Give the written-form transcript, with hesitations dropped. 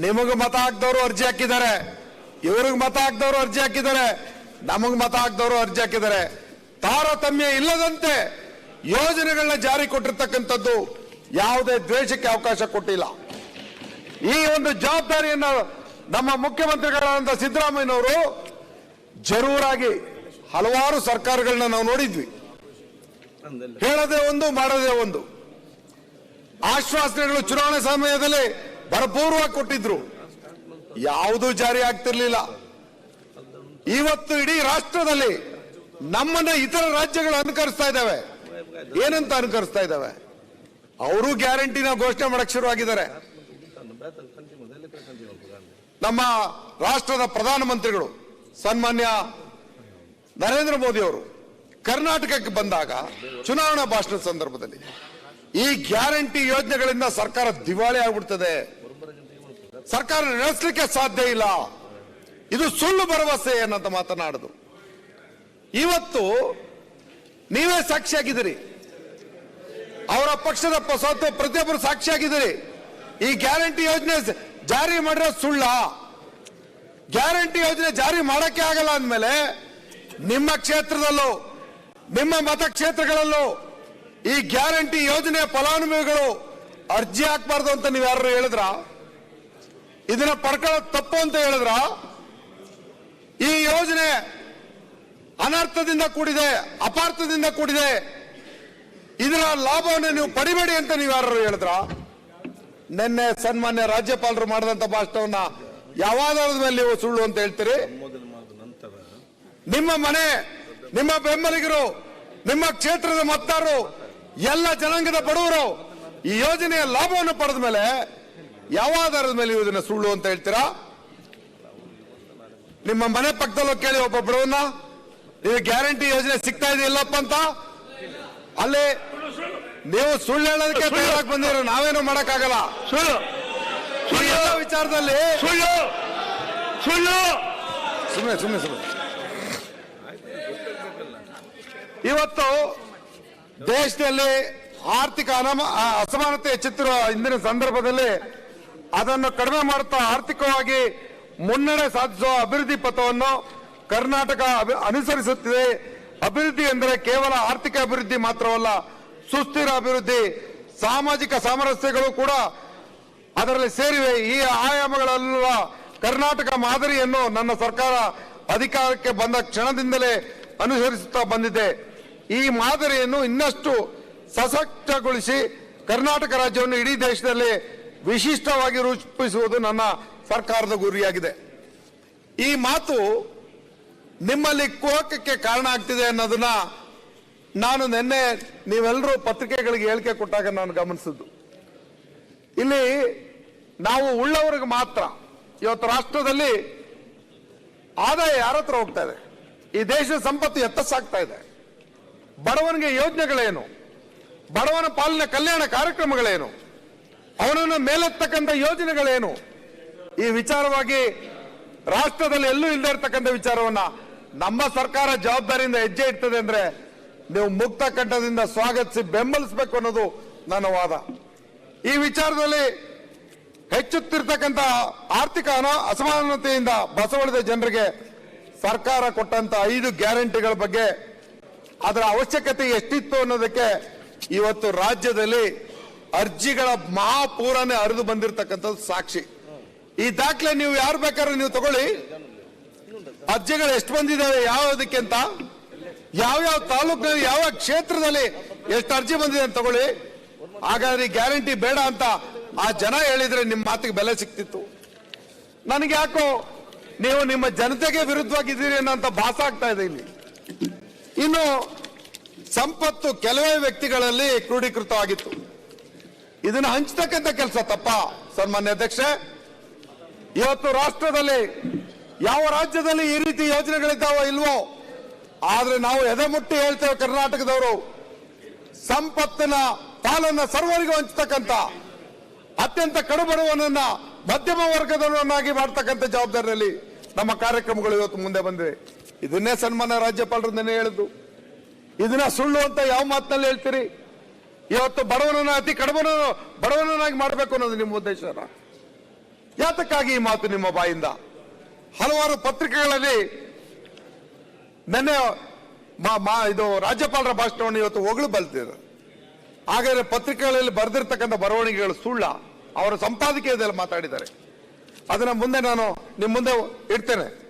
ನಿಮಗೆ ಮತ ಹಾಕಿದವರು ಅರ್ಜಿ ಹಾಕಿದ್ದಾರೆ, ಇವ್ರಿಗೆ ಮತ ಹಾಕಿದವರು ಅರ್ಜಿ ಹಾಕಿದ್ದಾರೆ, ನಮಗ್ ಮತ ಹಾಕಿದವರು ಅರ್ಜಿ ಹಾಕಿದ್ದಾರೆ. ತಾರತಮ್ಯ ಇಲ್ಲದಂತೆ ಯೋಜನೆಗಳನ್ನ ಜಾರಿ ಕೊಟ್ಟಿರ್ತಕ್ಕಂಥದ್ದು ಯಾವುದೇ ದ್ವೇಷಕ್ಕೆ ಅವಕಾಶ ಕೊಟ್ಟಿಲ್ಲ. ಈ ಒಂದು ಜವಾಬ್ದಾರಿಯನ್ನು ನಮ್ಮ ಮುಖ್ಯಮಂತ್ರಿಗಳಾದಂಥ ಸಿದ್ದರಾಮಯ್ಯನವರು ಜರೂರಾಗಿ ಹಲವಾರು ಸರ್ಕಾರಗಳನ್ನ ನಾವು ನೋಡಿದ್ವಿ. ಹೇಳದೆ ಒಂದು ಮಾಡದೆ ಒಂದು ಆಶ್ವಾಸನೆಗಳು ಚುನಾವಣೆ ಸಮಯದಲ್ಲಿ ಭರಪೂರ್ವವಾಗಿ ಕೊಟ್ಟಿದ್ರು, ಯಾವುದೂ ಜಾರಿ ಆಗ್ತಿರ್ಲಿಲ್ಲ. ಇವತ್ತು ಇಡೀ ರಾಷ್ಟ್ರದಲ್ಲಿ ನಮ್ಮನ್ನ ಇತರ ರಾಜ್ಯಗಳು ಅನುಕರಿಸ್ತಾ ಇದ್ದಾವೆ. ಏನಂತ ಅನುಕರಿಸ್ತಾ ಇದ್ದಾವೆ? ಅವರು ಗ್ಯಾರಂಟಿನ ಘೋಷಣೆ ಮಾಡಕ್ ಶುರುವಾಗಿದ್ದಾರೆ. ನಮ್ಮ ರಾಷ್ಟ್ರದ ಪ್ರಧಾನಮಂತ್ರಿಗಳು ಸನ್ಮಾನ್ಯ ನರೇಂದ್ರ ಮೋದಿ ಅವರು ಕರ್ನಾಟಕಕ್ಕೆ ಬಂದಾಗ ಚುನಾವಣಾ ಭಾಷಣದ ಸಂದರ್ಭದಲ್ಲಿ ಈ ಗ್ಯಾರಂಟಿ ಯೋಜನೆಗಳಿಂದ ಸರ್ಕಾರ ದಿವಾಳಿ ಆಗ್ಬಿಡ್ತದೆ, ಸರ್ಕಾರ ನಡೆಸಲಿಕ್ಕೆ ಸಾಧ್ಯ ಇಲ್ಲ, ಇದು ಸುಳ್ಳು ಭರವಸೆ ಅನ್ನಂತ ಮಾತನಾಡುದು. ಇವತ್ತು ನೀವೇ ಸಾಕ್ಷಿಯಾಗಿದ್ದೀರಿ, ಅವರ ಪಕ್ಷದ ಪ್ರತಿಯೊಬ್ಬರು ಸಾಕ್ಷಿಯಾಗಿದ್ದೀರಿ. ಈ ಗ್ಯಾರಂಟಿ ಯೋಜನೆ ಜಾರಿ ಮಾಡಿರೋ ಸುಳ್ಳ? ಗ್ಯಾರಂಟಿ ಯೋಜನೆ ಜಾರಿ ಮಾಡಕ್ಕೆ ಆಗಲ್ಲ ಅಂದಮೇಲೆ ನಿಮ್ಮ ಕ್ಷೇತ್ರದಲ್ಲೂ ನಿಮ್ಮ ಮತಕ್ಷೇತ್ರಗಳಲ್ಲೂ ಈ ಗ್ಯಾರಂಟಿ ಯೋಜನೆಯ ಫಲಾನುಭವಿಗಳು ಅರ್ಜಿ ಹಾಕಬಾರ್ದು ಅಂತ ನೀವು ಯಾರು ಹೇಳಿದ್ರ? ಇದನ್ನ ಪಡ್ಕೊಳ್ಳೋದು ತಪ್ಪು ಅಂತ ಹೇಳಿದ್ರ? ಈ ಯೋಜನೆ ಅನರ್ಥದಿಂದ ಕೂಡಿದೆ, ಅಪಾರ್ಥದಿಂದ ಕೂಡಿದೆ, ಇದರ ಲಾಭವನ್ನು ನೀವು ಪಡಿಬೇಡಿ ಅಂತ ನೀವು ಯಾರು ಹೇಳಿದ್ರ? ನಿನ್ನೆ ಸನ್ಮಾನ್ಯ ರಾಜ್ಯಪಾಲರು ಮಾಡಿದಂತ ಭಾಷಣವನ್ನ ಯಾವ ಆಧಾರದ ಮೇಲೆ ನೀವು ಸುಳ್ಳು ಅಂತ ಹೇಳ್ತೀರಿ? ನಿಮ್ಮ ಮನೆ, ನಿಮ್ಮ ಬೆಂಬಲಿಗರು, ನಿಮ್ಮ ಕ್ಷೇತ್ರದ ಮತದಾರರು, ಎಲ್ಲ ಜನಾಂಗದ ಬಡವರು ಈ ಯೋಜನೆಯ ಲಾಭವನ್ನು ಪಡೆದ ಮೇಲೆ ಯಾವ ಆಧಾರದ ಮೇಲೆ ನೀವು ಇದನ್ನ ಸುಳ್ಳು ಅಂತ ಹೇಳ್ತೀರಾ? ನಿಮ್ಮ ಮನೆ ಪಕ್ಕದಲ್ಲೂ ಕೇಳಿ ಒಬ್ಬ ಬಡವನ್ನ, ನೀವು ಗ್ಯಾರಂಟಿ ಯೋಜನೆ ಸಿಗ್ತಾ ಇದೆ ಇಲ್ಲಪ್ಪ ಅಂತ. ಅಲ್ಲಿ ನೀವು ಸುಳ್ಳು ಹೇಳೋದಕ್ಕೆ ತಯಾರಾಗಿ ಬಂದಿರೋ, ನಾವೇನು ಮಾಡಕ್ಕಾಗಲ್ಲ. ಸುಳ್ಳು ಎಲ್ಲ ವಿಚಾರದಲ್ಲಿ ಸುಳ್ಳು ಸುಳ್ಳು ಸುಮ್ಮನೆ ಸುಮ್ಮನೆ ಸುಮ್ಮನೆ. ಇವತ್ತು ದೇಶದಲ್ಲಿ ಆರ್ಥಿಕ ಅಸಮಾನತೆ ಹೆಚ್ಚುತ್ತಿರುವ ಇಂದಿನ ಸಂದರ್ಭದಲ್ಲಿ ಅದನ್ನು ಕಡಿಮೆ ಮಾಡುತ್ತಾ ಆರ್ಥಿಕವಾಗಿ ಮುನ್ನಡೆ ಸಾಧಿಸುವ ಅಭಿವೃದ್ಧಿ ಪಥವನ್ನು ಕರ್ನಾಟಕ ಅನುಸರಿಸುತ್ತಿದೆ. ಅಭಿವೃದ್ಧಿ ಎಂದರೆ ಕೇವಲ ಆರ್ಥಿಕ ಅಭಿವೃದ್ಧಿ ಮಾತ್ರವಲ್ಲ, ಸುಸ್ಥಿರ ಅಭಿವೃದ್ಧಿ, ಸಾಮಾಜಿಕ ಸಾಮರಸ್ಯಗಳು ಕೂಡ ಅದರಲ್ಲಿ ಸೇರಿವೆ. ಈ ಆಯಾಮಗಳೆಲ್ಲ ಕರ್ನಾಟಕ ಮಾದರಿಯನ್ನು ನನ್ನ ಸರ್ಕಾರ ಅಧಿಕಾರಕ್ಕೆ ಬಂದ ಕ್ಷಣದಿಂದಲೇ ಅನುಸರಿಸುತ್ತಾ ಬಂದಿದೆ. ಈ ಮಾದರಿಯನ್ನು ಇನ್ನಷ್ಟು ಸಶಕ್ತಗೊಳಿಸಿ ಕರ್ನಾಟಕ ರಾಜ್ಯವನ್ನು ಇಡೀ ದೇಶದಲ್ಲಿ ವಿಶಿಷ್ಟವಾಗಿ ರೂಪಿಸುವುದು ನನ್ನ ಸರ್ಕಾರದ ಗುರಿಯಾಗಿದೆ. ಈ ಮಾತು ನಿಮ್ಮಲ್ಲಿ ಕೋಪಕ್ಕೆ ಕಾರಣ ಆಗ್ತಿದೆ ಅನ್ನೋದನ್ನ ನಾನು ನಿನ್ನೆ ನೀವೆಲ್ಲರೂ ಪತ್ರಿಕೆಗಳಿಗೆ ಹೇಳಿಕೆ ಕೊಟ್ಟಾಗ ನಾನು ಗಮನಿಸಿದ್ದು. ಇಲ್ಲಿ ನಾವು ಉಳ್ಳವರಿಗೆ ಮಾತ್ರ ಇವತ್ತು ರಾಷ್ಟ್ರದಲ್ಲಿ ಆದಾಯ ಯಾರ ಹತ್ರ ಹೋಗ್ತಾ ಇದೆ? ಈ ದೇಶದ ಸಂಪತ್ತು ಎತ್ತಸಾಗ್ತಾ ಇದೆ. ಬಡವನಿಗೆ ಯೋಜನೆಗಳೇನು? ಬಡವನ ಪಾಲನೆ ಕಲ್ಯಾಣ ಕಾರ್ಯಕ್ರಮಗಳೇನು? ಅವನನ್ನು ಮೇಲೆತ್ತಕ್ಕಂಥ ಯೋಜನೆಗಳೇನು? ಈ ವಿಚಾರವಾಗಿ ರಾಷ್ಟ್ರದಲ್ಲಿ ಎಲ್ಲೂ ಇಲ್ಲದೆ ಇರತಕ್ಕಂಥ ವಿಚಾರವನ್ನ ನಮ್ಮ ಸರ್ಕಾರ ಜವಾಬ್ದಾರಿಯಿಂದ ಹೆಜ್ಜೆ ಇಡ್ತದೆ ಅಂದ್ರೆ ನೀವು ಮುಕ್ತ ಕಂಠದಿಂದ ಸ್ವಾಗತಿಸಿ ಬೆಂಬಲಿಸಬೇಕು ಅನ್ನೋದು ನನ್ನ ವಾದ. ಈ ವಿಚಾರದಲ್ಲಿ ಹೆಚ್ಚುತ್ತಿರ್ತಕ್ಕಂಥ ಆರ್ಥಿಕ ಅಸಮಾನತೆಯಿಂದ ಬಸವಳಿದ ಜನರಿಗೆ ಸರ್ಕಾರ ಕೊಟ್ಟಂತ 5 ಗ್ಯಾರಂಟಿಗಳ ಬಗ್ಗೆ ಅದರ ಅವಶ್ಯಕತೆ ಎಷ್ಟಿತ್ತು ಅನ್ನೋದಕ್ಕೆ ಇವತ್ತು ರಾಜ್ಯದಲ್ಲಿ ಅರ್ಜಿಗಳ ಮಹಾಪೂರನೇ ಹರಿದು ಬಂದಿರತಕ್ಕಂಥದ್ದು ಸಾಕ್ಷಿ. ಈ ದಾಖಲೆ ನೀವು ಯಾರು ಬೇಕಾದ್ರೂ ನೀವು ತಗೊಳ್ಳಿ, ಅರ್ಜಿಗಳು ಎಷ್ಟು ಬಂದಿದ್ದಾವೆ ಯಾವುದಕ್ಕೆ ಅಂತ, ಯಾವ್ಯಾವ ತಾಲೂಕಿನಲ್ಲಿ ಯಾವ ಕ್ಷೇತ್ರದಲ್ಲಿ ಎಷ್ಟು ಅರ್ಜಿ ಬಂದಿದೆ ಅಂತ ತಗೊಳ್ಳಿ. ಹಾಗಾದ್ರೆ ಈ ಗ್ಯಾರಂಟಿ ಬೇಡ ಅಂತ ಆ ಜನ ಹೇಳಿದ್ರೆ ನಿಮ್ಮ ಮಾತಿಗೆ ಬೆಲೆ ಸಿಕ್ತಿತ್ತು. ನನಗೆ ಯಾಕೋ ನೀವು ನಿಮ್ಮ ಜನತೆಗೆ ವಿರುದ್ಧವಾಗಿದ್ದೀರಿ ಅನ್ನೋಂಥ ಭಾಸ ಆಗ್ತಾ ಇದೆ ಇಲ್ಲಿ. ಇನ್ನು ಸಂಪತ್ತು ಕೆಲವೇ ವ್ಯಕ್ತಿಗಳಲ್ಲಿ ಕ್ರೋಢೀಕೃತವಾಗಿತ್ತು. ಇದನ್ನ ಹಂಚತಕ್ಕಂಥ ಕೆಲಸ ತಪ್ಪ ಸನ್ಮಾನ್ಯ ಅಧ್ಯಕ್ಷೆ? ಇವತ್ತು ರಾಷ್ಟ್ರದಲ್ಲಿ ಯಾವ ರಾಜ್ಯದಲ್ಲಿ ಈ ರೀತಿ ಯೋಜನೆಗಳಿದ್ದಾವೋ ಇಲ್ವೋ, ಆದ್ರೆ ನಾವು ಎದೆ ಮುಟ್ಟಿ ಹೇಳ್ತೇವೆ, ಕರ್ನಾಟಕದವರು ಸಂಪತ್ತಿನ ಪಾಲನ್ನ ಸರ್ವರಿಗೂ ಹಂಚತಕ್ಕಂಥ, ಅತ್ಯಂತ ಕಡುಬಡವನನ್ನ ಮಧ್ಯಮ ವರ್ಗದವರನ್ನಾಗಿ ಮಾಡ್ತಕ್ಕಂಥ ಜವಾಬ್ದಾರಿಯಲ್ಲಿ ನಮ್ಮ ಕಾರ್ಯಕ್ರಮಗಳು ಇವತ್ತು ಮುಂದೆ ಬಂದಿವೆ. ಇದನ್ನೇ ಸನ್ಮಾನ್ಯ ರಾಜ್ಯಪಾಲರು ನೆನೆ ಹೇಳಿದ್ದು. ಇದನ್ನ ಸುಳ್ಳು ಅಂತ ಯಾವ ಮಾತಿನಲ್ಲಿ ಹೇಳ್ತೀರಿ? ಇವತ್ತು ಬಡವನನ್ನ ಅತಿ ಬಡವನನ್ನಾಗಿ ಮಾಡಬೇಕು ಅನ್ನೋದು ನಿಮ್ಮ ಉದ್ದೇಶ. ಯಾತಕ್ಕಾಗಿ ಈ ಮಾತು ನಿಮ್ಮ ಬಾಯಿಂದ? ಹಲವಾರು ಪತ್ರಿಕೆಗಳಲ್ಲಿ ನಿನ್ನೆ ಇದು ರಾಜ್ಯಪಾಲರ ಭಾಷಣವನ್ನು ಇವತ್ತು ಹೊಗಳು ಬಲ್ತಿದ್ರು. ಹಾಗಾದ್ರೆ ಪತ್ರಿಕೆಗಳಲ್ಲಿ ಬರೆದಿರ್ತಕ್ಕಂಥ ಬರವಣಿಗೆಗಳು ಸುಳ್ಳ? ಅವರ ಸಂಪಾದಕೀಯದಲ್ಲಿ ಮಾತಾಡಿದ್ದಾರೆ. ಅದನ್ನ ಮುಂದೆ ನಾನು ನಿಮ್ಮ ಮುಂದೆ ಇಡ್ತೇನೆ.